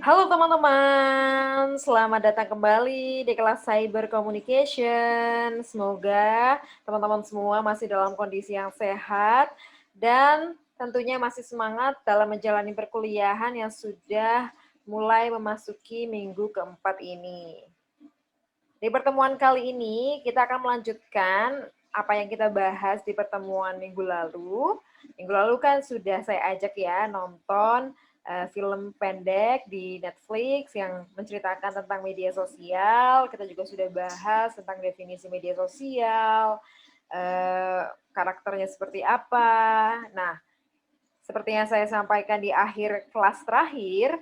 Halo teman-teman, selamat datang kembali di kelas Cyber Communication. Semoga teman-teman semua masih dalam kondisi yang sehat dan tentunya masih semangat dalam menjalani perkuliahan yang sudah mulai memasuki minggu keempat ini. Di pertemuan kali ini kita akan melanjutkan apa yang kita bahas di pertemuan minggu lalu. Minggu lalu kan sudah saya ajak ya nonton film pendek di Netflix yang menceritakan tentang media sosial. Kita juga sudah bahas tentang definisi media sosial, karakternya seperti apa. Nah, seperti yang saya sampaikan di akhir kelas terakhir,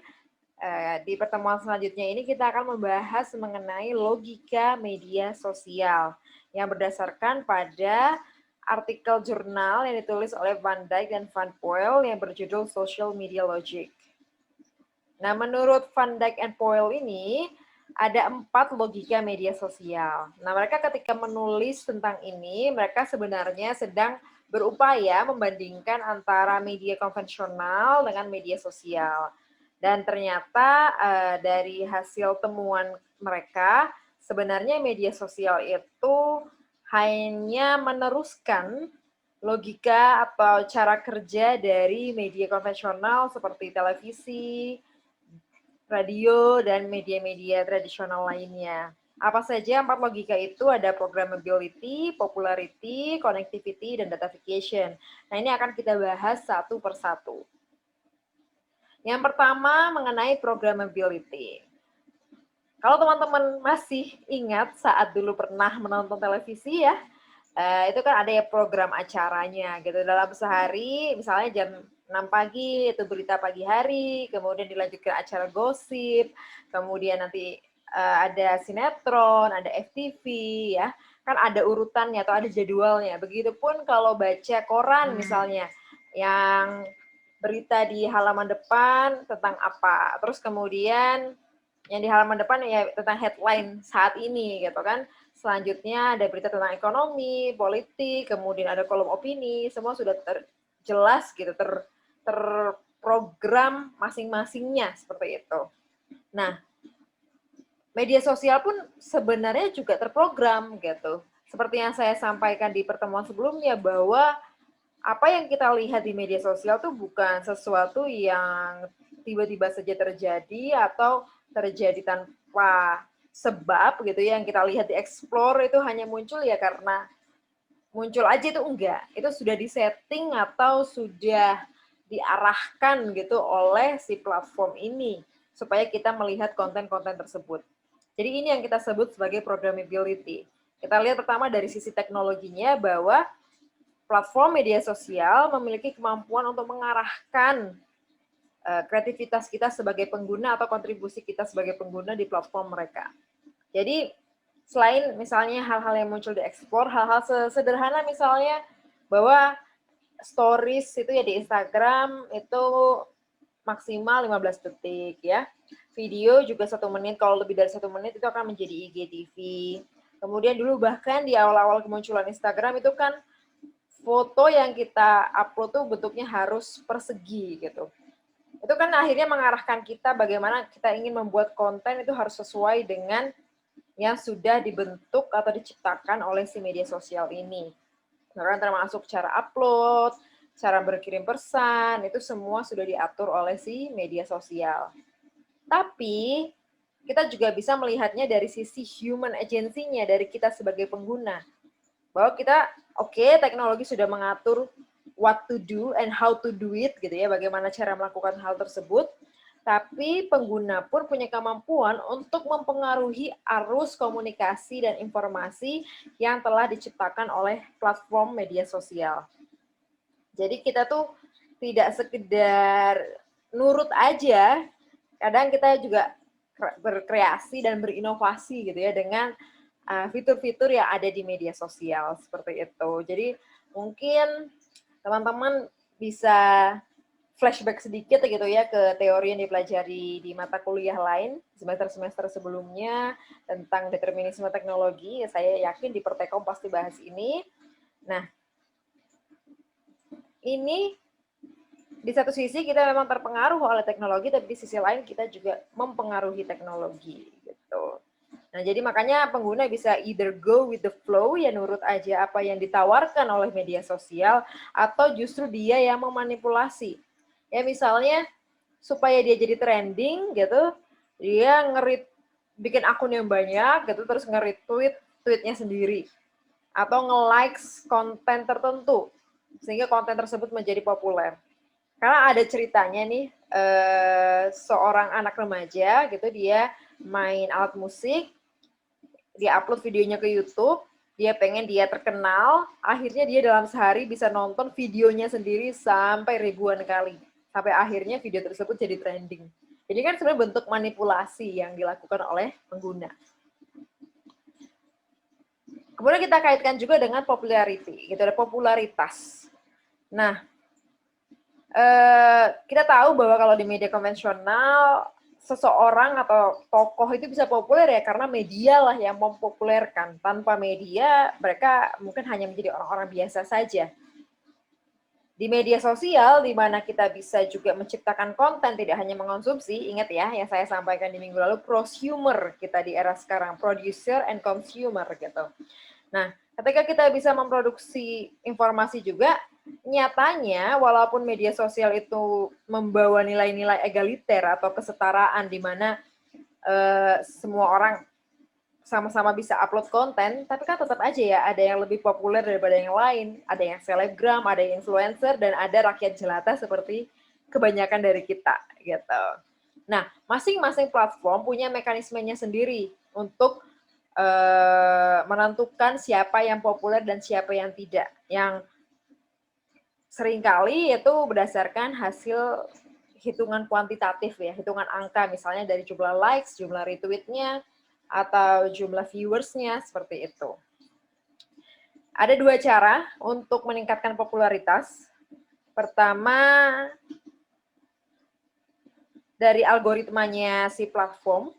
di pertemuan selanjutnya ini kita akan membahas mengenai logika media sosial yang berdasarkan pada artikel jurnal yang ditulis oleh Van Dijk dan Van Poel yang berjudul Social Media Logic. Nah, menurut Van Dijk and Poel ini ada 4 logika media sosial. Nah, mereka ketika menulis tentang ini, mereka sebenarnya sedang berupaya membandingkan antara media konvensional dengan media sosial. Dan ternyata dari hasil temuan mereka, sebenarnya media sosial itu hanya meneruskan logika atau cara kerja dari media konvensional seperti televisi, radio, dan media-media tradisional lainnya. Apa saja 4 logika itu? Ada programmability, popularity, connectivity, dan datafication. Nah, ini akan kita bahas satu persatu. Yang pertama mengenai programmability. Kalau teman-teman masih ingat saat dulu pernah menonton televisi ya, itu kan ada ya program acaranya gitu. Dalam sehari, misalnya jam 6 pagi itu berita pagi hari, kemudian dilanjutkan acara gosip, kemudian nanti ada sinetron, ada FTV ya, kan ada urutannya atau ada jadwalnya. Begitupun kalau baca koran misalnya, yang berita di halaman depan tentang apa, terus kemudian yang di halaman depan ya tentang headline saat ini gitu kan. Selanjutnya ada berita tentang ekonomi, politik, kemudian ada kolom opini, semua sudah jelas gitu, terprogram masing-masingnya seperti itu. Nah, media sosial pun sebenarnya juga terprogram gitu. Seperti yang saya sampaikan di pertemuan sebelumnya bahwa apa yang kita lihat di media sosial tuh bukan sesuatu yang tiba-tiba saja terjadi atau terjadi tanpa sebab gitu ya, yang kita lihat di explore itu hanya muncul ya karena muncul aja, itu enggak. Itu sudah disetting atau sudah diarahkan gitu oleh si platform ini supaya kita melihat konten-konten tersebut. Jadi ini yang kita sebut sebagai programmability. Kita lihat pertama dari sisi teknologinya bahwa platform media sosial memiliki kemampuan untuk mengarahkan kreativitas kita sebagai pengguna atau kontribusi kita sebagai pengguna di platform mereka. Jadi selain misalnya hal-hal yang muncul di explore, hal-hal sederhana misalnya bahwa stories itu ya di Instagram itu maksimal 15 detik ya. Video juga 1 menit, kalau lebih dari 1 menit itu akan menjadi IGTV. Kemudian dulu bahkan di awal-awal kemunculan Instagram itu kan foto yang kita upload tuh bentuknya harus persegi gitu. Itu kan akhirnya mengarahkan kita bagaimana kita ingin membuat konten itu harus sesuai dengan yang sudah dibentuk atau diciptakan oleh si media sosial ini. Karena termasuk cara upload, cara berkirim pesan, itu semua sudah diatur oleh si media sosial. Tapi kita juga bisa melihatnya dari sisi human agency-nya, dari kita sebagai pengguna. Bahwa kita, teknologi sudah mengatur what to do and how to do it gitu ya, bagaimana cara melakukan hal tersebut, tapi pengguna pun punya kemampuan untuk mempengaruhi arus komunikasi dan informasi yang telah diciptakan oleh platform media sosial. Jadi kita tuh tidak sekedar nurut aja, kadang kita juga berkreasi dan berinovasi gitu ya dengan fitur-fitur yang ada di media sosial seperti itu. Jadi mungkin teman-teman bisa flashback sedikit gitu ya ke teori yang dipelajari di mata kuliah lain semester-semester sebelumnya tentang determinisme teknologi. Saya yakin di Pertekom pasti bahas ini. Nah, ini di satu sisi kita memang terpengaruh oleh teknologi, tapi di sisi lain kita juga mempengaruhi teknologi gitu. Nah, jadi makanya pengguna bisa either go with the flow, ya nurut aja apa yang ditawarkan oleh media sosial, atau justru dia yang memanipulasi. Ya misalnya supaya dia jadi trending gitu, dia bikin akun yang banyak gitu, terus nge-retweet tweetnya sendiri. Atau nge-likes konten tertentu, sehingga konten tersebut menjadi populer. Karena ada ceritanya nih, seorang anak remaja gitu, dia main alat musik, dia upload videonya ke YouTube, dia pengen dia terkenal, akhirnya dia dalam sehari bisa nonton videonya sendiri sampai ribuan kali. Sampai akhirnya video tersebut jadi trending. Jadi kan sebenarnya bentuk manipulasi yang dilakukan oleh pengguna. Kemudian kita kaitkan juga dengan popularity, gitu, ada popularitas. Nah, kita tahu bahwa kalau di media konvensional, seseorang atau tokoh itu bisa populer ya karena media lah yang mempopulerkan. Tanpa media, mereka mungkin hanya menjadi orang-orang biasa saja. Di media sosial, di mana kita bisa juga menciptakan konten, tidak hanya mengonsumsi, ingat ya, yang saya sampaikan di minggu lalu, prosumer kita di era sekarang, producer and consumer gitu. Nah, ketika kita bisa memproduksi informasi juga, nyatanya walaupun media sosial itu membawa nilai-nilai egaliter atau kesetaraan di mana semua orang sama-sama bisa upload konten, tapi kan tetap aja ya ada yang lebih populer daripada yang lain, ada yang selebgram, ada yang influencer, dan ada rakyat jelata seperti kebanyakan dari kita gitu. Nah, masing-masing platform punya mekanismenya sendiri untuk menentukan siapa yang populer dan siapa yang tidak. Yang seringkali itu berdasarkan hasil hitungan kuantitatif ya, hitungan angka misalnya dari jumlah likes, jumlah retweetnya, atau jumlah viewersnya, seperti itu. Ada dua cara untuk meningkatkan popularitas. Pertama, dari algoritmanya si platform.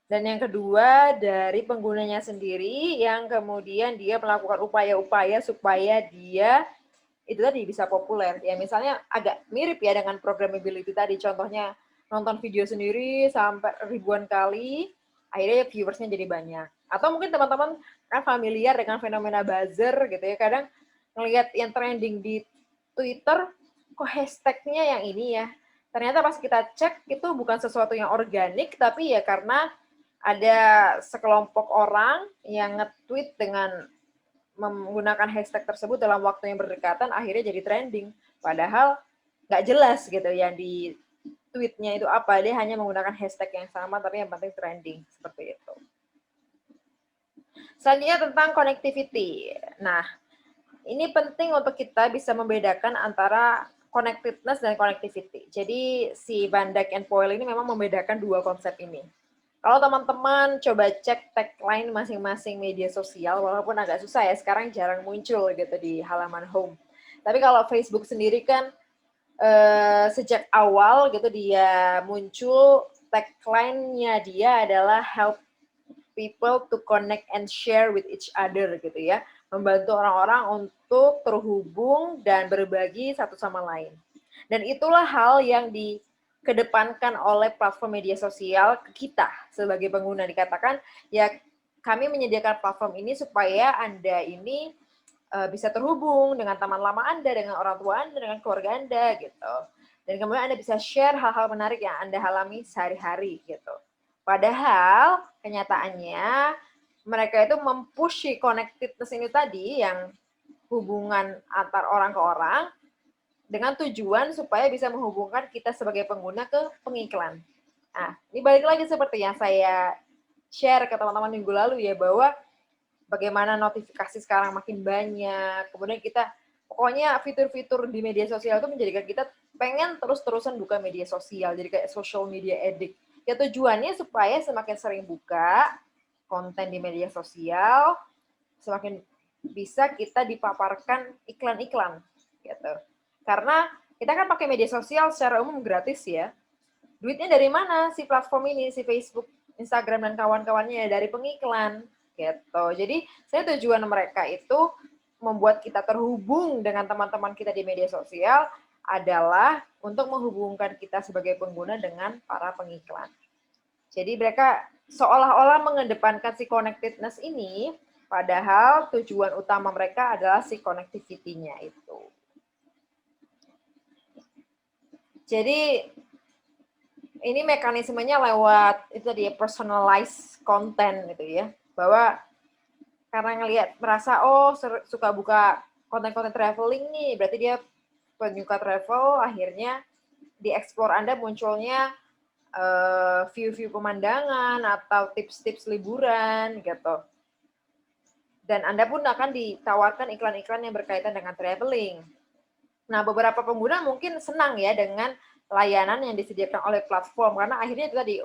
Dan yang kedua, dari penggunanya sendiri yang kemudian dia melakukan upaya-upaya supaya dia itu tadi bisa populer. Ya misalnya agak mirip ya dengan programmability tadi. Contohnya nonton video sendiri sampai ribuan kali, akhirnya viewersnya jadi banyak. Atau mungkin teman-teman kan familiar dengan fenomena buzzer gitu ya. Kadang ngelihat yang trending di Twitter, kok hashtagnya yang ini ya. Ternyata pas kita cek itu bukan sesuatu yang organik, tapi ya karena ada sekelompok orang yang nge-tweet dengan menggunakan hashtag tersebut dalam waktu yang berdekatan, akhirnya jadi trending. Padahal nggak jelas gitu yang di tweetnya itu apa, dia hanya menggunakan hashtag yang sama, tapi yang penting trending, seperti itu. Selanjutnya tentang connectivity. Nah, ini penting untuk kita bisa membedakan antara connectedness dan connectivity. Jadi si Van Dijk and Poel ini memang membedakan dua konsep ini. Kalau teman-teman coba cek tagline masing-masing media sosial, walaupun agak susah ya, sekarang jarang muncul gitu di halaman home. Tapi kalau Facebook sendiri kan sejak awal gitu dia muncul, tagline-nya dia adalah help people to connect and share with each other gitu ya. Membantu orang-orang untuk terhubung dan berbagi satu sama lain. Dan itulah hal yang dikedepankan oleh platform media sosial ke kita sebagai pengguna. Dikatakan ya kami menyediakan platform ini supaya Anda ini bisa terhubung dengan teman lama Anda, dengan orang tua Anda, dengan keluarga Anda gitu. Dan kemudian Anda bisa share hal-hal menarik yang Anda alami sehari-hari gitu. Padahal kenyataannya mereka itu mempush connectedness ini tadi yang hubungan antar orang ke orang dengan tujuan supaya bisa menghubungkan kita sebagai pengguna ke pengiklan. Nah, ini balik lagi seperti yang saya share ke teman-teman minggu lalu ya, bahwa bagaimana notifikasi sekarang makin banyak, kemudian kita, pokoknya fitur-fitur di media sosial itu menjadikan kita pengen terus-terusan buka media sosial, jadi kayak social media addict. Ya tujuannya supaya semakin sering buka konten di media sosial, semakin bisa kita dipaparkan iklan-iklan gitu. Karena kita kan pakai media sosial secara umum gratis ya. Duitnya dari mana si platform ini, si Facebook, Instagram, dan kawan-kawannya? Dari pengiklan gitu. Jadi saya tujuan mereka itu membuat kita terhubung dengan teman-teman kita di media sosial adalah untuk menghubungkan kita sebagai pengguna dengan para pengiklan. Jadi mereka seolah-olah mengedepankan si connectedness ini, padahal tujuan utama mereka adalah si connectivity-nya itu. Jadi ini mekanismenya lewat itu tadi personalized content gitu ya, bahwa karena ngelihat merasa suka buka konten-konten traveling nih, berarti dia penyuka travel, akhirnya di explore Anda munculnya view-view pemandangan atau tips-tips liburan gitu. Dan Anda pun akan ditawarkan iklan-iklan yang berkaitan dengan traveling. Nah, beberapa pengguna mungkin senang ya dengan layanan yang disediakan oleh platform, karena akhirnya itu tadi,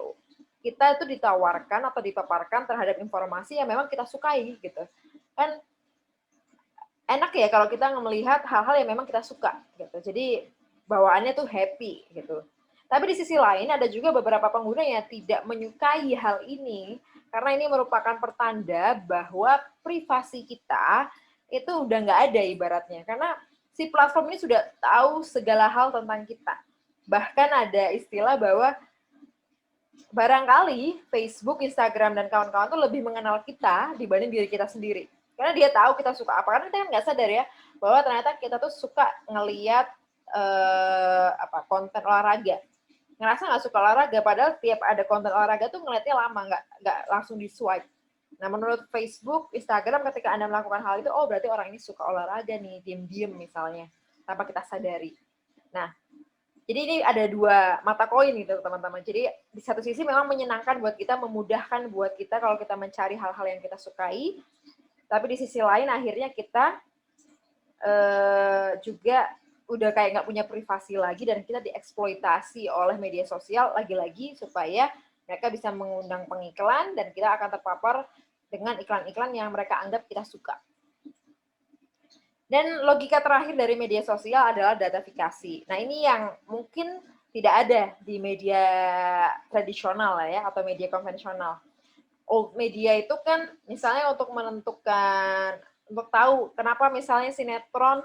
kita itu ditawarkan atau dipaparkan terhadap informasi yang memang kita sukai gitu. Kan enak ya kalau kita melihat hal-hal yang memang kita suka gitu. Jadi bawaannya tuh happy gitu. Tapi di sisi lain ada juga beberapa pengguna yang tidak menyukai hal ini karena ini merupakan pertanda bahwa privasi kita itu udah nggak ada ibaratnya. Karena si platform ini sudah tahu segala hal tentang kita. Bahkan ada istilah bahwa barangkali Facebook, Instagram, dan kawan-kawan tuh lebih mengenal kita dibanding diri kita sendiri. Karena dia tahu kita suka apa. Karena kita kan nggak sadar ya, bahwa ternyata kita tuh suka ngeliat konten olahraga. Ngerasa nggak suka olahraga, padahal tiap ada konten olahraga tuh ngeliatnya lama, nggak langsung di swipe. Nah, menurut Facebook, Instagram, ketika Anda melakukan hal itu, berarti orang ini suka olahraga nih, diem-diem misalnya, tanpa kita sadari. Nah, jadi ini ada dua mata koin gitu, teman-teman. Jadi di satu sisi memang menyenangkan buat kita, memudahkan buat kita kalau kita mencari hal-hal yang kita sukai, tapi di sisi lain akhirnya kita juga udah kayak nggak punya privasi lagi dan kita dieksploitasi oleh media sosial lagi-lagi supaya mereka bisa mengundang pengiklan dan kita akan terpapar dengan iklan-iklan yang mereka anggap kita suka. Dan logika terakhir dari media sosial adalah datafikasi. Nah, ini yang mungkin tidak ada di media tradisional ya, atau media konvensional. Old media itu kan misalnya untuk menentukan, untuk tahu kenapa misalnya sinetron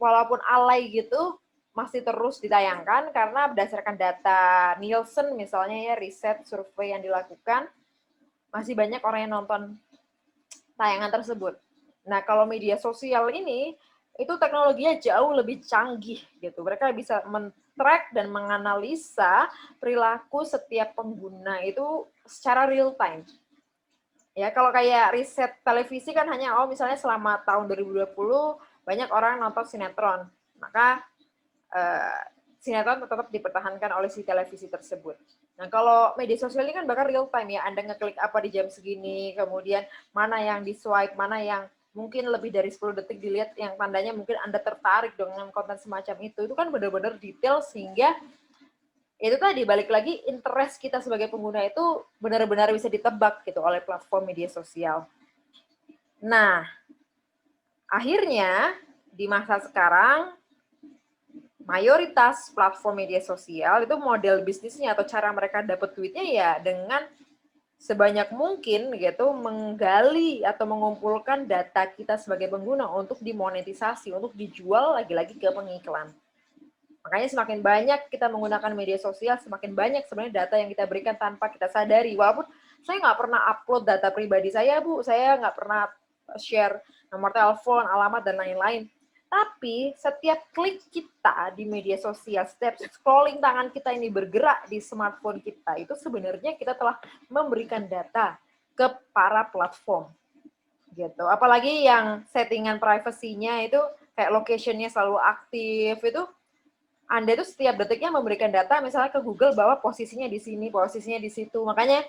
walaupun alay gitu masih terus ditayangkan karena berdasarkan data Nielsen misalnya ya, riset survei yang dilakukan, masih banyak orang yang nonton tayangan tersebut. Nah, kalau media sosial ini, itu teknologinya jauh lebih canggih gitu. Mereka bisa men-track dan menganalisa perilaku setiap pengguna itu secara real time. Ya, kalau kayak riset televisi kan hanya misalnya selama tahun 2020 banyak orang nonton sinetron. Maka sinetron tetap dipertahankan oleh si televisi tersebut. Nah, kalau media sosial ini kan bahkan real time ya, Anda ngeklik apa di jam segini, kemudian mana yang di swipe, mana yang mungkin lebih dari 10 detik dilihat yang tandanya mungkin Anda tertarik dengan konten semacam itu kan benar-benar detail sehingga itu tadi balik lagi interest kita sebagai pengguna itu benar-benar bisa ditebak gitu oleh platform media sosial. Nah, akhirnya di masa sekarang mayoritas platform media sosial itu model bisnisnya atau cara mereka dapat duitnya ya dengan sebanyak mungkin gitu menggali atau mengumpulkan data kita sebagai pengguna untuk dimonetisasi, untuk dijual lagi-lagi ke pengiklan. Makanya semakin banyak kita menggunakan media sosial, semakin banyak sebenarnya data yang kita berikan tanpa kita sadari. Walaupun saya nggak pernah upload data pribadi saya, Bu. Saya nggak pernah share nomor telepon, alamat, dan lain-lain. Tapi setiap klik kita di media sosial, setiap scrolling tangan kita ini bergerak di smartphone kita, itu sebenarnya kita telah memberikan data ke para platform. Gitu. Apalagi yang settingan privasinya itu kayak location-nya selalu aktif, itu Anda itu setiap detiknya memberikan data misalnya ke Google bahwa posisinya di sini, posisinya di situ. Makanya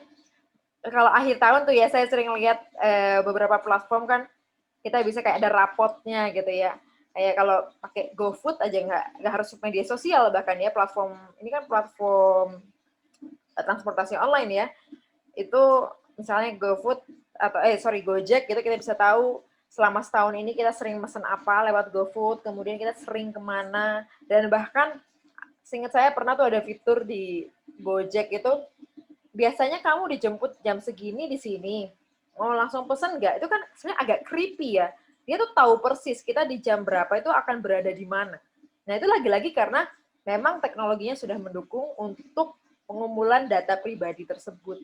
kalau akhir tahun tuh ya saya sering lihat beberapa platform kan kita bisa kayak ada rapotnya gitu ya. Kayak kalau pakai GoFood aja nggak harus media sosial bahkan ya, platform ini kan platform transportasi online ya. Itu misalnya GoFood atau Gojek gitu, kita bisa tahu selama setahun ini kita sering mesen apa lewat GoFood, kemudian kita sering kemana, dan bahkan seingat saya pernah tuh ada fitur di Gojek itu biasanya kamu dijemput jam segini di sini, mau langsung pesen nggak? Itu kan sebenarnya agak creepy ya. Dia tuh tahu persis kita di jam berapa itu akan berada di mana. Nah, itu lagi-lagi karena memang teknologinya sudah mendukung untuk pengumpulan data pribadi tersebut.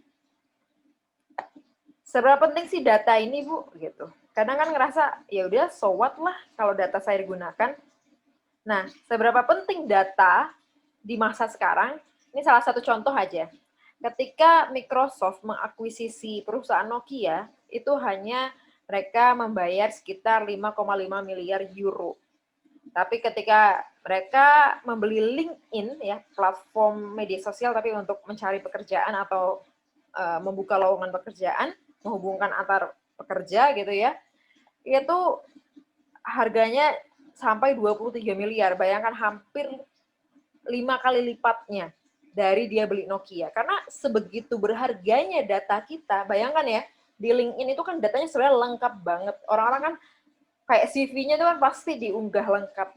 Seberapa penting sih data ini, Bu? Gitu. Kadang kan ngerasa, ya udah, so what lah kalau data saya digunakan. Nah, seberapa penting data di masa sekarang? Ini salah satu contoh aja. Ketika Microsoft mengakuisisi perusahaan Nokia, itu hanya mereka membayar sekitar 5,5 miliar euro. Tapi ketika mereka membeli LinkedIn, ya, platform media sosial tapi untuk mencari pekerjaan atau membuka lowongan pekerjaan, menghubungkan antar pekerja gitu ya, itu harganya sampai 23 miliar. Bayangkan hampir 5 kali lipatnya dari dia beli Nokia. Karena sebegitu berharganya data kita, bayangkan ya, di LinkedIn itu kan datanya sebenarnya lengkap banget. Orang-orang kan kayak CV-nya itu kan pasti diunggah lengkap.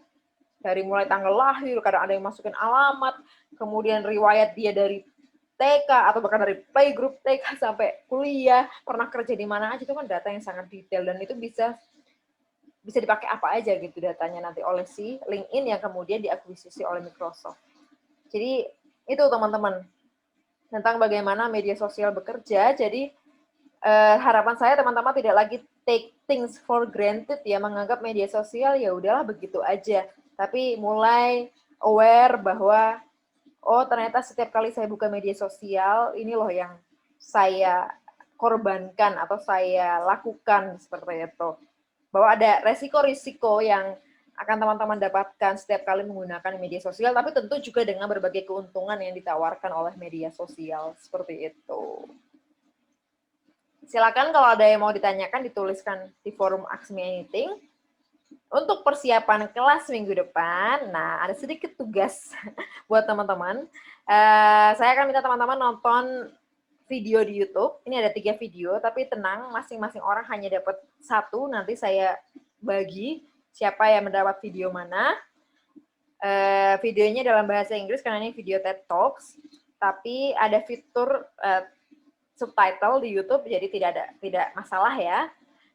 Dari mulai tanggal lahir, kadang ada yang masukin alamat, kemudian riwayat dia dari TK atau bahkan dari playgroup TK sampai kuliah, pernah kerja di mana aja, itu kan data yang sangat detail dan itu bisa dipakai apa aja gitu datanya nanti oleh si LinkedIn yang kemudian diakuisisi oleh Microsoft. Jadi itu teman-teman tentang bagaimana media sosial bekerja. Jadi harapan saya teman-teman tidak lagi take things for granted ya, menganggap media sosial ya udahlah begitu aja. Tapi mulai aware bahwa oh ternyata setiap kali saya buka media sosial ini loh yang saya korbankan atau saya lakukan seperti itu. Bahwa ada resiko-risiko yang akan teman-teman dapatkan setiap kali menggunakan media sosial, tapi tentu juga dengan berbagai keuntungan yang ditawarkan oleh media sosial seperti itu. Silakan kalau ada yang mau ditanyakan dituliskan di forum Ask Me Anything. Untuk persiapan kelas minggu depan, nah ada sedikit tugas buat teman-teman. Saya akan minta teman-teman nonton video di YouTube. Ini ada 3 video, tapi tenang, masing-masing orang hanya dapat 1. Nanti saya bagi siapa yang mendapat video mana. Videonya dalam bahasa Inggris karena ini video TED Talks, tapi ada fitur subtitle di YouTube, jadi tidak masalah ya.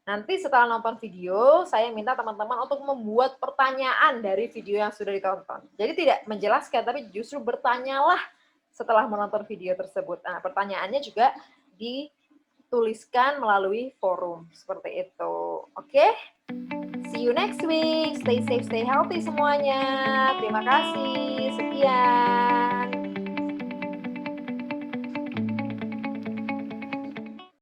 Nanti setelah nonton video, saya minta teman-teman untuk membuat pertanyaan dari video yang sudah ditonton. Jadi tidak menjelaskan, tapi justru bertanyalah setelah menonton video tersebut. Nah, pertanyaannya juga dituliskan melalui forum, seperti itu. Oke? See you next week. Stay safe, stay healthy semuanya. Terima kasih. Sekian.